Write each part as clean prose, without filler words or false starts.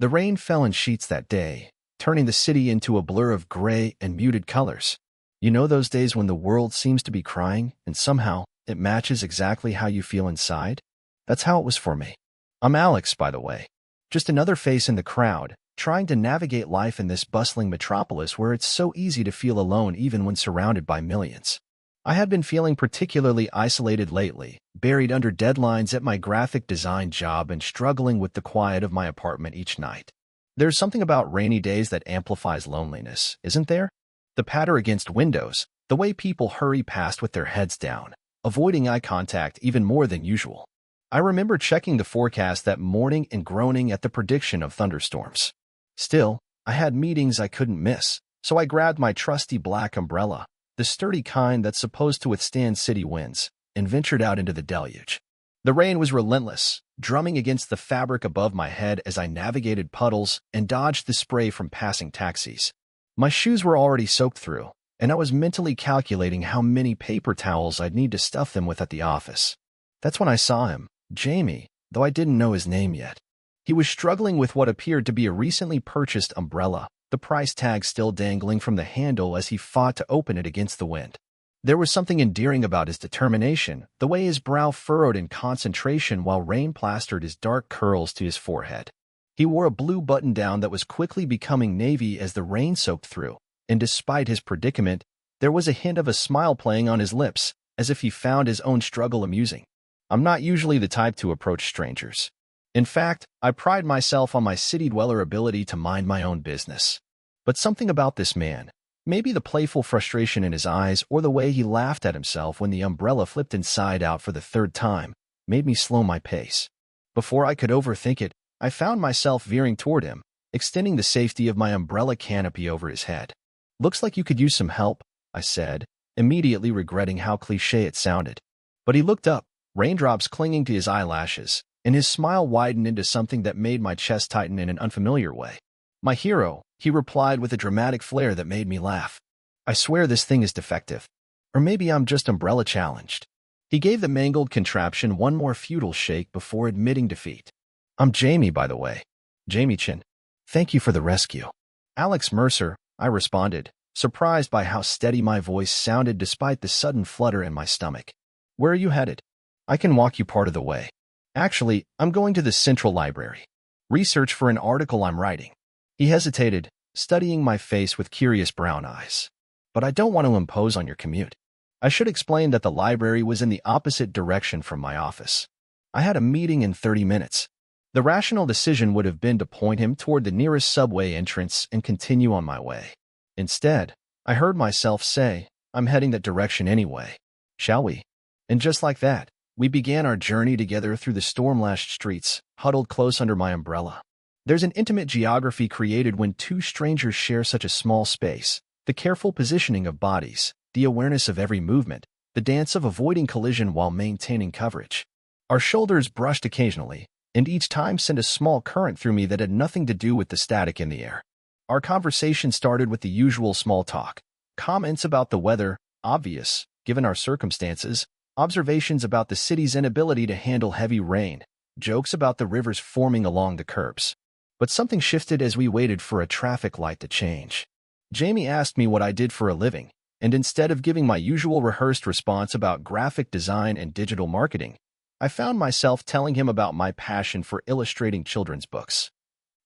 The rain fell in sheets that day, turning the city into a blur of gray and muted colors. You know those days when the world seems to be crying, and somehow it matches exactly how you feel inside? That's how it was for me. I'm Alex, by the way. Just another face in the crowd, trying to navigate life in this bustling metropolis where it's so easy to feel alone even when surrounded by millions. I had been feeling particularly isolated lately, buried under deadlines at my graphic design job and struggling with the quiet of my apartment each night. There's something about rainy days that amplifies loneliness, isn't there? The patter against windows, the way people hurry past with their heads down, avoiding eye contact even more than usual. I remember checking the forecast that morning and groaning at the prediction of thunderstorms. Still, I had meetings I couldn't miss, so I grabbed my trusty black umbrella, the sturdy kind that's supposed to withstand city winds, and ventured out into the deluge. The rain was relentless, drumming against the fabric above my head as I navigated puddles and dodged the spray from passing taxis. My shoes were already soaked through, and I was mentally calculating how many paper towels I'd need to stuff them with at the office. That's when I saw him, Jamie, though I didn't know his name yet. He was struggling with what appeared to be a recently purchased umbrella, the price tag still dangling from the handle as he fought to open it against the wind. There was something endearing about his determination, the way his brow furrowed in concentration while rain plastered his dark curls to his forehead. He wore a blue button-down that was quickly becoming navy as the rain soaked through, and despite his predicament, there was a hint of a smile playing on his lips, as if he found his own struggle amusing. I'm not usually the type to approach strangers. In fact, I pride myself on my city-dweller ability to mind my own business. But something about this man, maybe the playful frustration in his eyes or the way he laughed at himself when the umbrella flipped inside out for the third time, made me slow my pace. Before I could overthink it, I found myself veering toward him, extending the safety of my umbrella canopy over his head. "Looks like you could use some help," I said, immediately regretting how cliché it sounded. But he looked up, raindrops clinging to his eyelashes, and his smile widened into something that made my chest tighten in an unfamiliar way. "My hero," he replied with a dramatic flair that made me laugh. "I swear this thing is defective. Or maybe I'm just umbrella challenged." He gave the mangled contraption one more futile shake before admitting defeat. "I'm Jamie, by the way. Jamie Chin. Thank you for the rescue." "Alex Mercer," I responded, surprised by how steady my voice sounded despite the sudden flutter in my stomach. "Where are you headed?" "I can walk you part of the way. Actually, I'm going to the Central Library. Research for an article I'm writing." He hesitated, studying my face with curious brown eyes. "But I don't want to impose on your commute." I should explain that the library was in the opposite direction from my office. I had a meeting in 30 minutes. The rational decision would have been to point him toward the nearest subway entrance and continue on my way. Instead, I heard myself say, "I'm heading that direction anyway. Shall we?" And just like that, we began our journey together through the storm-lashed streets, huddled close under my umbrella. There's an intimate geography created when two strangers share such a small space, the careful positioning of bodies, the awareness of every movement, the dance of avoiding collision while maintaining coverage. Our shoulders brushed occasionally, and each time sent a small current through me that had nothing to do with the static in the air. Our conversation started with the usual small talk, comments about the weather, obvious, given our circumstances, observations about the city's inability to handle heavy rain, jokes about the rivers forming along the curbs. But something shifted as we waited for a traffic light to change. Jamie asked me what I did for a living, and instead of giving my usual rehearsed response about graphic design and digital marketing, I found myself telling him about my passion for illustrating children's books.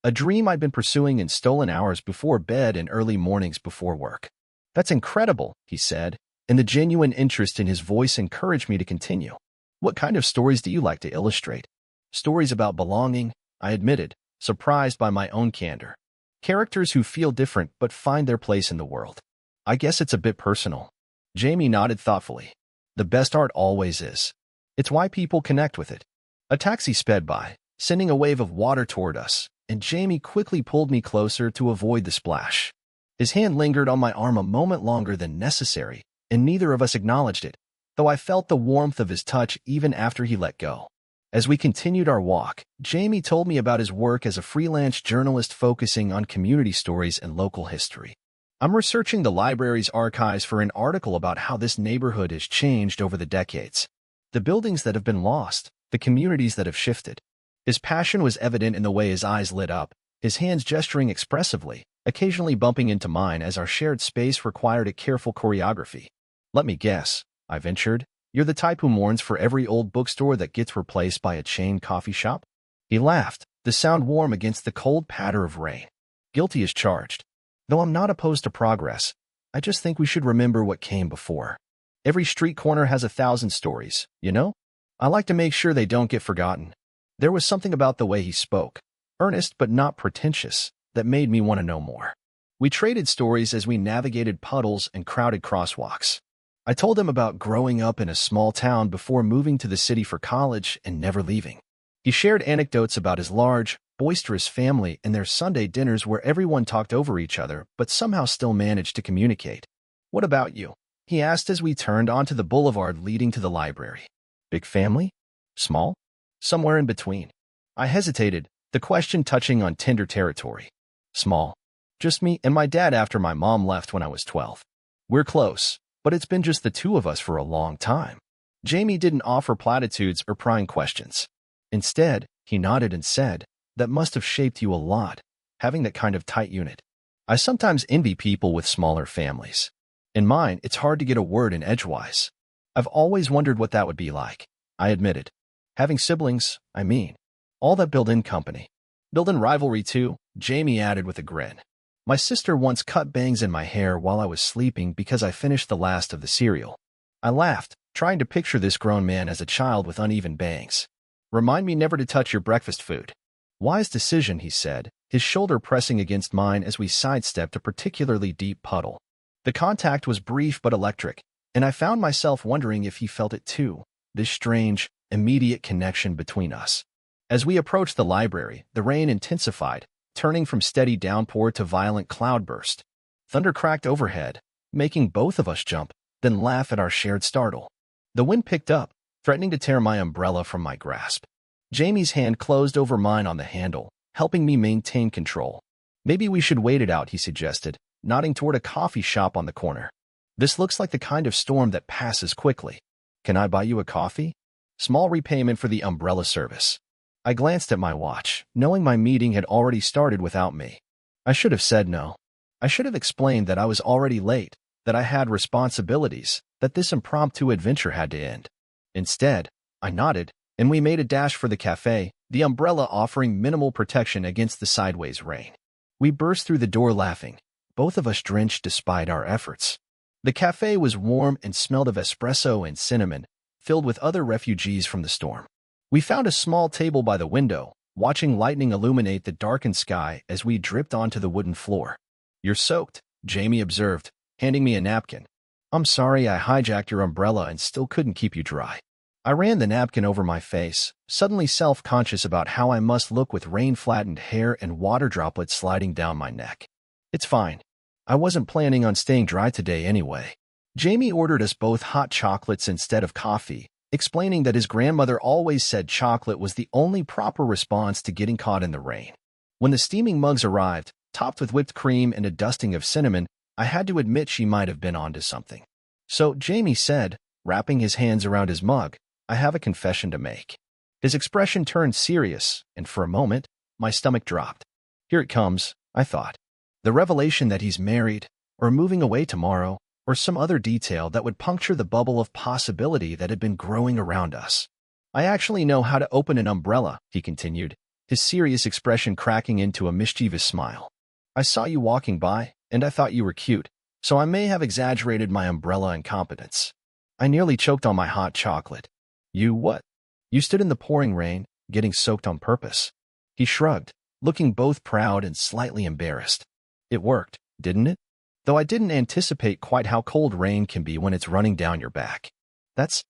A dream I'd been pursuing in stolen hours before bed and early mornings before work. "That's incredible," he said, and the genuine interest in his voice encouraged me to continue. "What kind of stories do you like to illustrate?" "Stories about belonging," I admitted, surprised by my own candor. "Characters who feel different but find their place in the world." "I guess it's a bit personal." Jamie nodded thoughtfully. "The best art always is. It's why people connect with it." A taxi sped by, sending a wave of water toward us, and Jamie quickly pulled me closer to avoid the splash. His hand lingered on my arm a moment longer than necessary, and neither of us acknowledged it, though I felt the warmth of his touch even after he let go. As we continued our walk, Jamie told me about his work as a freelance journalist focusing on community stories and local history. "I'm researching the library's archives for an article about how this neighborhood has changed over the decades. The buildings that have been lost, the communities that have shifted." His passion was evident in the way his eyes lit up, his hands gesturing expressively, occasionally bumping into mine as our shared space required a careful choreography. "Let me guess," I ventured. "You're the type who mourns for every old bookstore that gets replaced by a chain coffee shop?" He laughed, the sound warm against the cold patter of rain. "Guilty as charged. Though I'm not opposed to progress, I just think we should remember what came before. Every street corner has 1,000 stories, you know? I like to make sure they don't get forgotten." There was something about the way he spoke, earnest but not pretentious, that made me want to know more. We traded stories as we navigated puddles and crowded crosswalks. I told him about growing up in a small town before moving to the city for college and never leaving. He shared anecdotes about his large, boisterous family and their Sunday dinners where everyone talked over each other but somehow still managed to communicate. "What about you?" he asked as we turned onto the boulevard leading to the library. "Big family? Small? Somewhere in between?" I hesitated, the question touching on tender territory. "Small. Just me and my dad after my mom left when I was 12. We're close, but it's been just the two of us for a long time." Jamie didn't offer platitudes or prying questions. Instead, he nodded and said, "That must have shaped you a lot, having that kind of tight unit. I sometimes envy people with smaller families. In mine, it's hard to get a word in edgewise. I've always wondered what that would be like," I admitted. "Having siblings, I mean. All that built-in company. Built-in rivalry, too," Jamie added with a grin. "My sister once cut bangs in my hair while I was sleeping because I finished the last of the cereal." I laughed, trying to picture this grown man as a child with uneven bangs. "Remind me never to touch your breakfast food." "Wise decision," he said, his shoulder pressing against mine as we sidestepped a particularly deep puddle. The contact was brief but electric, and I found myself wondering if he felt it too, this strange, immediate connection between us. As we approached the library, the rain intensified, turning from steady downpour to violent cloudburst. Thunder cracked overhead, making both of us jump, then laugh at our shared startle. The wind picked up, threatening to tear my umbrella from my grasp. Jamie's hand closed over mine on the handle, helping me maintain control. "Maybe we should wait it out," he suggested, nodding toward a coffee shop on the corner. "This looks like the kind of storm that passes quickly. Can I buy you a coffee? Small repayment for the umbrella service." I glanced at my watch, knowing my meeting had already started without me. I should have said no. I should have explained that I was already late, that I had responsibilities, that this impromptu adventure had to end. Instead, I nodded, and we made a dash for the cafe, the umbrella offering minimal protection against the sideways rain. We burst through the door laughing, both of us drenched despite our efforts. The cafe was warm and smelled of espresso and cinnamon, filled with other refugees from the storm. We found a small table by the window, watching lightning illuminate the darkened sky as we dripped onto the wooden floor. "You're soaked," Jamie observed, handing me a napkin. "I'm sorry I hijacked your umbrella and still couldn't keep you dry." I ran the napkin over my face, suddenly self-conscious about how I must look with rain-flattened hair and water droplets sliding down my neck. "It's fine. I wasn't planning on staying dry today anyway." Jamie ordered us both hot chocolates instead of coffee, explaining that his grandmother always said chocolate was the only proper response to getting caught in the rain. When the steaming mugs arrived, topped with whipped cream and a dusting of cinnamon, I had to admit she might have been onto something. "So," Jamie said, wrapping his hands around his mug, "I have a confession to make." His expression turned serious, and for a moment, my stomach dropped. Here it comes, I thought. The revelation that he's married, or moving away tomorrow, or some other detail that would puncture the bubble of possibility that had been growing around us. "I actually know how to open an umbrella," he continued, his serious expression cracking into a mischievous smile. "I saw you walking by, and I thought you were cute, so I may have exaggerated my umbrella incompetence." I nearly choked on my hot chocolate. "You what?" "You stood in the pouring rain, getting soaked on purpose." He shrugged, looking both proud and slightly embarrassed. "It worked, didn't it? Though I didn't anticipate quite how cold rain can be when it's running down your back." "That's—"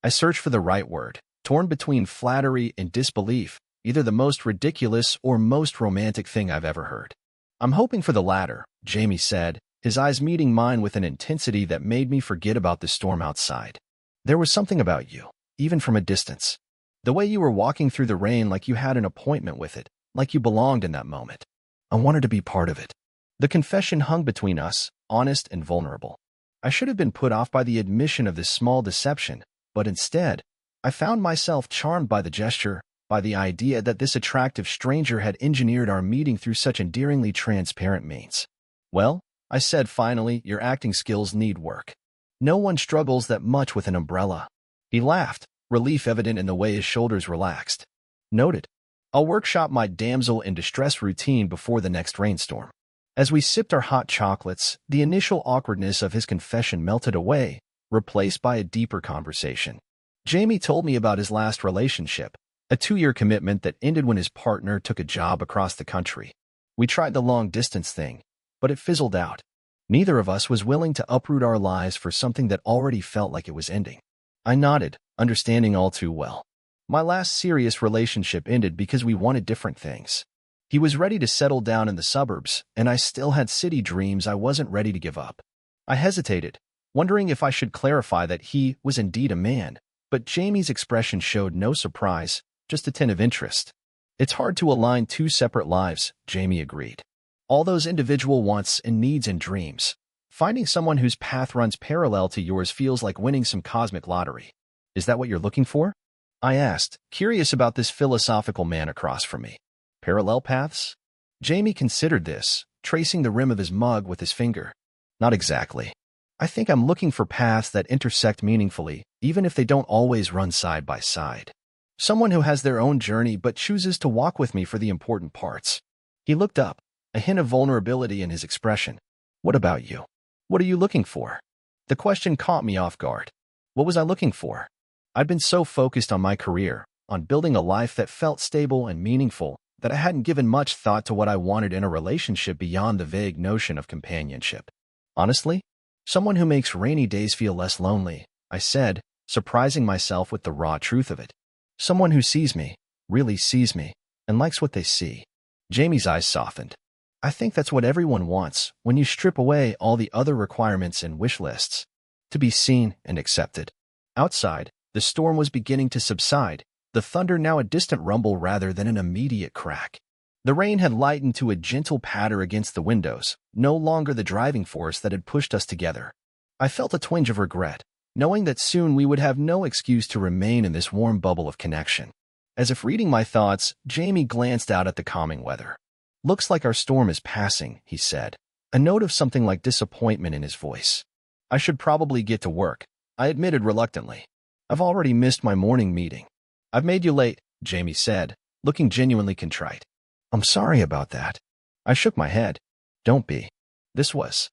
I searched for the right word, torn between flattery and disbelief, either the most ridiculous or most romantic thing I've ever heard. "I'm hoping for the latter," Jamie said, his eyes meeting mine with an intensity that made me forget about the storm outside. "There was something about you, even from a distance. The way you were walking through the rain like you had an appointment with it, like you belonged in that moment. I wanted to be part of it." The confession hung between us, honest and vulnerable. I should have been put off by the admission of this small deception, but instead, I found myself charmed by the gesture, by the idea that this attractive stranger had engineered our meeting through such endearingly transparent means. "Well," I said finally, "your acting skills need work. No one struggles that much with an umbrella." He laughed, relief evident in the way his shoulders relaxed. "Noted. I'll workshop my damsel in distress routine before the next rainstorm." As we sipped our hot chocolates, the initial awkwardness of his confession melted away, replaced by a deeper conversation. Jamie told me about his last relationship, a 2-year commitment that ended when his partner took a job across the country. We tried the long-distance thing, but it fizzled out. Neither of us was willing to uproot our lives for something that already felt like it was ending. I nodded, understanding all too well. My last serious relationship ended because we wanted different things. He was ready to settle down in the suburbs, and I still had city dreams I wasn't ready to give up. I hesitated, wondering if I should clarify that he was indeed a man, but Jamie's expression showed no surprise, just a tint of interest. "It's hard to align 2 separate lives," Jamie agreed. "All those individual wants and needs and dreams. Finding someone whose path runs parallel to yours feels like winning some cosmic lottery. Is that what you're looking for?" I asked, curious about this philosophical man across from me. "Parallel paths?" Jamie considered this, tracing the rim of his mug with his finger. "Not exactly. I think I'm looking for paths that intersect meaningfully, even if they don't always run side by side. Someone who has their own journey but chooses to walk with me for the important parts." He looked up, a hint of vulnerability in his expression. "What about you? What are you looking for?" The question caught me off guard. What was I looking for? I'd been so focused on my career, on building a life that felt stable and meaningful, that I hadn't given much thought to what I wanted in a relationship beyond the vague notion of companionship. "Honestly, someone who makes rainy days feel less lonely," I said, surprising myself with the raw truth of it. "Someone who sees me, really sees me, and likes what they see." Jamie's eyes softened. "I think that's what everyone wants when you strip away all the other requirements and wish lists. To be seen and accepted." Outside, the storm was beginning to subside, the thunder now a distant rumble rather than an immediate crack. The rain had lightened to a gentle patter against the windows, no longer the driving force that had pushed us together. I felt a twinge of regret, knowing that soon we would have no excuse to remain in this warm bubble of connection. As if reading my thoughts, Jamie glanced out at the calming weather. "Looks like our storm is passing," he said, a note of something like disappointment in his voice. "I should probably get to work," I admitted reluctantly. "I've already missed my morning meeting." "I've made you late," Jamie said, looking genuinely contrite. "I'm sorry about that." I shook my head. "Don't be." This was.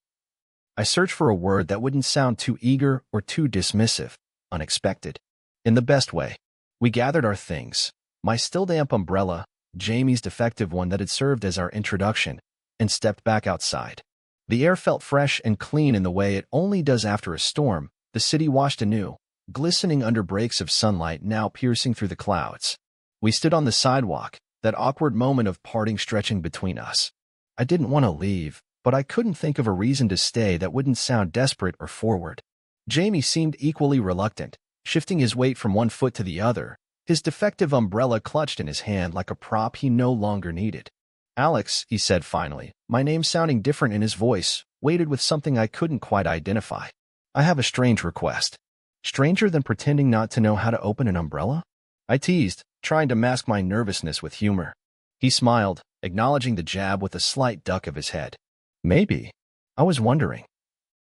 I searched for a word that wouldn't sound too eager or too dismissive. Unexpected. In the best way. We gathered our things. My still damp umbrella, Jamie's defective one that had served as our introduction, and stepped back outside. The air felt fresh and clean in the way it only does after a storm. The city washed anew, glistening under breaks of sunlight now piercing through the clouds. We stood on the sidewalk, that awkward moment of parting stretching between us. I didn't want to leave, but I couldn't think of a reason to stay that wouldn't sound desperate or forward. Jamie seemed equally reluctant, shifting his weight from one foot to the other, his defective umbrella clutched in his hand like a prop he no longer needed. "Alex," he said finally, my name sounding different in his voice, weighted with something I couldn't quite identify. "I have a strange request." "Stranger than pretending not to know how to open an umbrella?" I teased, trying to mask my nervousness with humor. He smiled, acknowledging the jab with a slight duck of his head. "Maybe. I was wondering."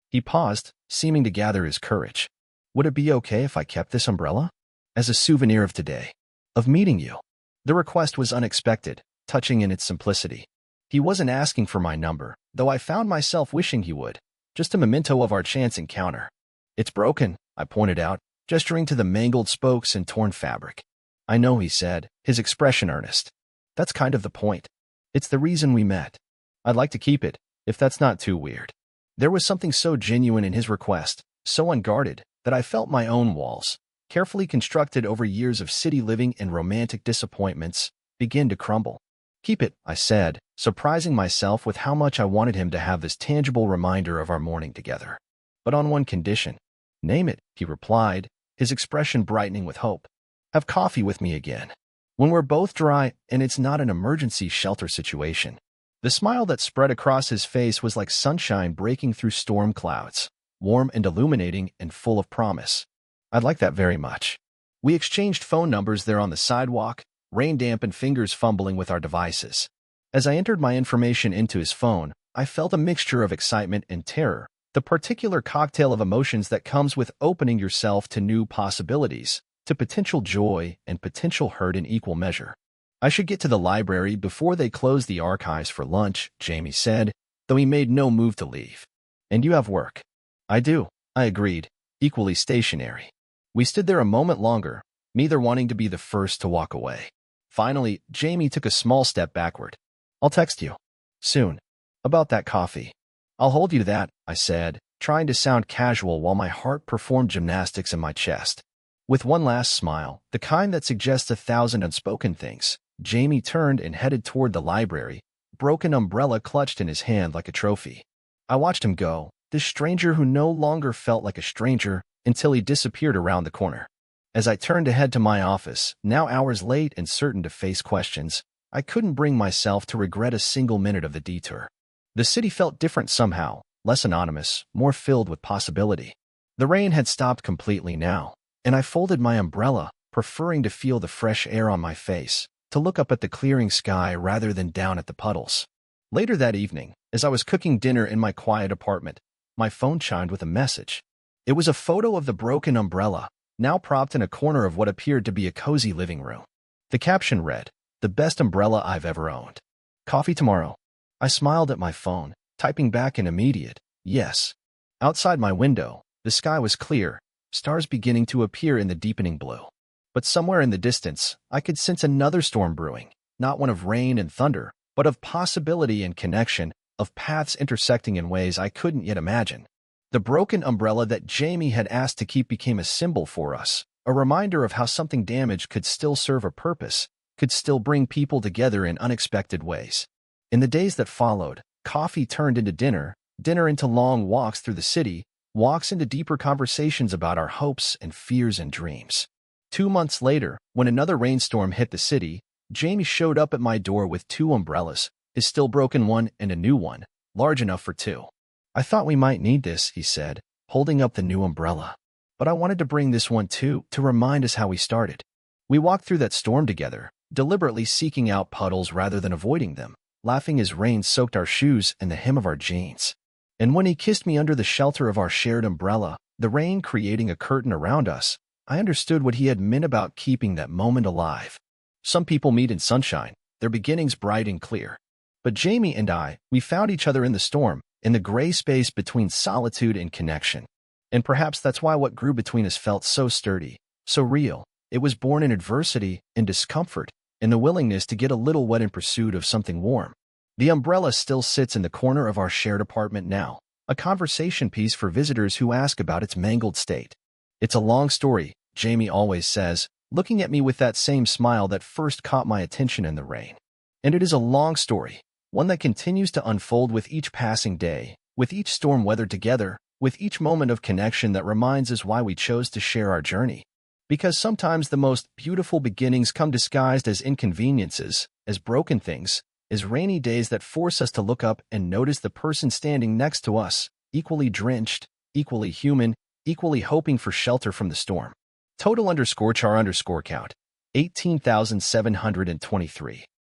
He paused, seeming to gather his courage. "Would it be okay if I kept this umbrella? As a souvenir of today. Of meeting you." The request was unexpected, touching in its simplicity. He wasn't asking for my number, though I found myself wishing he would. Just a memento of our chance encounter. "It's broken," I pointed out, gesturing to the mangled spokes and torn fabric. "I know," he said, his expression earnest. "That's kind of the point. It's the reason we met. I'd like to keep it, if that's not too weird." There was something so genuine in his request, so unguarded, that I felt my own walls, carefully constructed over years of city living and romantic disappointments, begin to crumble. "Keep it," I said, surprising myself with how much I wanted him to have this tangible reminder of our morning together. "But on one condition." "Name it," he replied, his expression brightening with hope. "Have coffee with me again. When we're both dry and it's not an emergency shelter situation." The smile that spread across his face was like sunshine breaking through storm clouds, warm and illuminating and full of promise. "I'd like that very much." We exchanged phone numbers there on the sidewalk, rain-dampened fingers fumbling with our devices. As I entered my information into his phone, I felt a mixture of excitement and terror, the particular cocktail of emotions that comes with opening yourself to new possibilities, to potential joy and potential hurt in equal measure. I should get to the library before they close the archives for lunch, Jamie said, though he made no move to leave. And you have work. I do, I agreed, equally stationary. We stood there a moment longer, neither wanting to be the first to walk away. Finally, Jamie took a small step backward. I'll text you. Soon. About that coffee. I'll hold you to that, I said, trying to sound casual while my heart performed gymnastics in my chest. With one last smile, the kind that suggests 1,000 unspoken things, Jamie turned and headed toward the library, broken umbrella clutched in his hand like a trophy. I watched him go, this stranger who no longer felt like a stranger, until he disappeared around the corner. As I turned to head to my office, now hours late and certain to face questions, I couldn't bring myself to regret a single minute of the detour. The city felt different somehow, less anonymous, more filled with possibility. The rain had stopped completely now, and I folded my umbrella, preferring to feel the fresh air on my face, to look up at the clearing sky rather than down at the puddles. Later that evening, as I was cooking dinner in my quiet apartment, my phone chimed with a message. It was a photo of the broken umbrella, now propped in a corner of what appeared to be a cozy living room. The caption read, "The best umbrella I've ever owned. Coffee tomorrow." I smiled at my phone, typing back an immediate, yes. Outside my window, the sky was clear, stars beginning to appear in the deepening blue. But somewhere in the distance, I could sense another storm brewing, not one of rain and thunder, but of possibility and connection, of paths intersecting in ways I couldn't yet imagine. The broken umbrella that Jamie had asked to keep became a symbol for us, a reminder of how something damaged could still serve a purpose, could still bring people together in unexpected ways. In the days that followed, coffee turned into dinner, dinner into long walks through the city, walks into deeper conversations about our hopes and fears and dreams. 2 months later, when another rainstorm hit the city, Jamie showed up at my door with 2 umbrellas, his still broken one and a new one, large enough for 2. I thought we might need this, he said, holding up the new umbrella. But I wanted to bring this one too, to remind us how we started. We walked through that storm together, deliberately seeking out puddles rather than avoiding them, laughing as rain soaked our shoes and the hem of our jeans. And when he kissed me under the shelter of our shared umbrella, the rain creating a curtain around us, I understood what he had meant about keeping that moment alive. Some people meet in sunshine, their beginnings bright and clear. But Jamie and I, we found each other in the storm, in the gray space between solitude and connection. And perhaps that's why what grew between us felt so sturdy, so real. It was born in adversity, in discomfort, in the willingness to get a little wet in pursuit of something warm. The umbrella still sits in the corner of our shared apartment now, a conversation piece for visitors who ask about its mangled state. It's a long story, Jamie always says, looking at me with that same smile that first caught my attention in the rain. And it is a long story, one that continues to unfold with each passing day, with each storm weathered together, with each moment of connection that reminds us why we chose to share our journey. Because sometimes the most beautiful beginnings come disguised as inconveniences, as broken things, as rainy days that force us to look up and notice the person standing next to us, equally drenched, equally human, equally hoping for shelter from the storm. Total_char_count, 18,723.